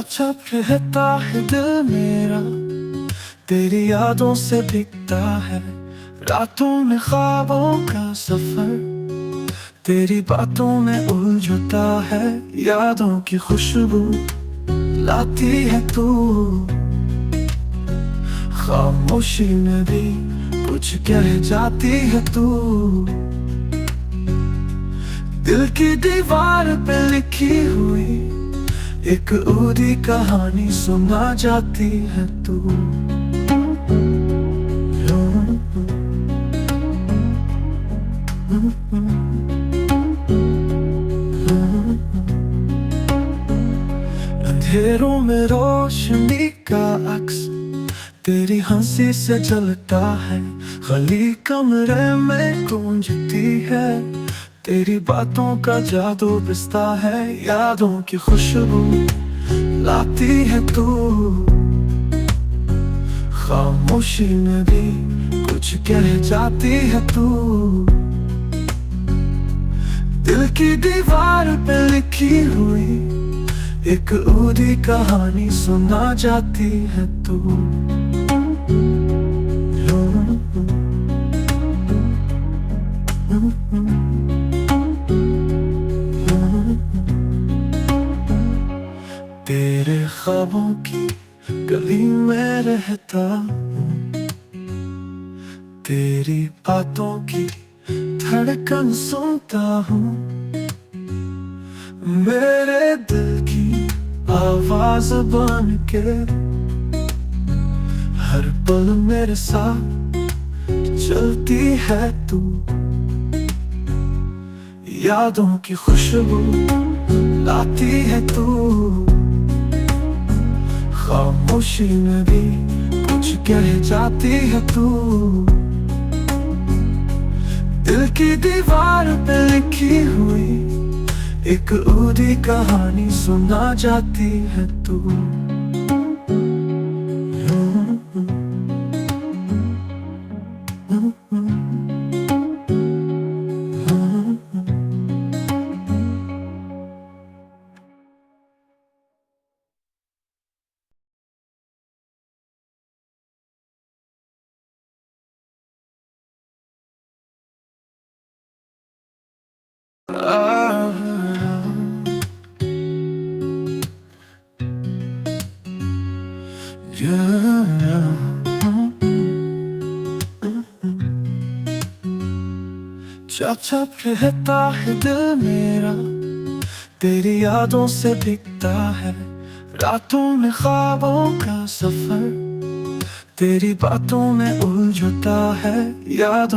छप रहता है दिल मेरा, तेरी यादों से भीगता है। रातों में ख्वाबों का सफर, तेरी बातों में उलझता है। यादों की खुशबू लाती है तू, खामोशी में भी कुछ कह जाती है तू। दिल की दीवार पे लिखी हुई एक अधूरी कहानी सुना जाती है तू। अंधेरों में रोशनी का अक्स तेरी हंसी से जलता है। खाली कमरे में गूंजती है, तेरी बातों का जादू बसता है। यादों की खुशबू लाती है तू, खामोशी में भी कुछ कह जाती है तू। दिल की दीवार पे लिखी हुई एक अधूरी कहानी सुना जाती है तू। तेरे ख्वाबों की गली में रहता हूँ, तेरी बातों की धड़कन सुनता हूँ। मेरे दिल की आवाज बन के हर पल मेरे साथ चलती है तू। यादों की खुशबू लाती है तू, खामोशी में भी कुछ कह जाती है तू। दिल की दीवार पे लिखी हुई एक अधूरी कहानी सुना जाती है तू। छप छप रहता है दिल मेरा, तेरी यादों से भीगता है। रातों में ख्वाबों का सफर, तेरी बातों में उलझता है। यादों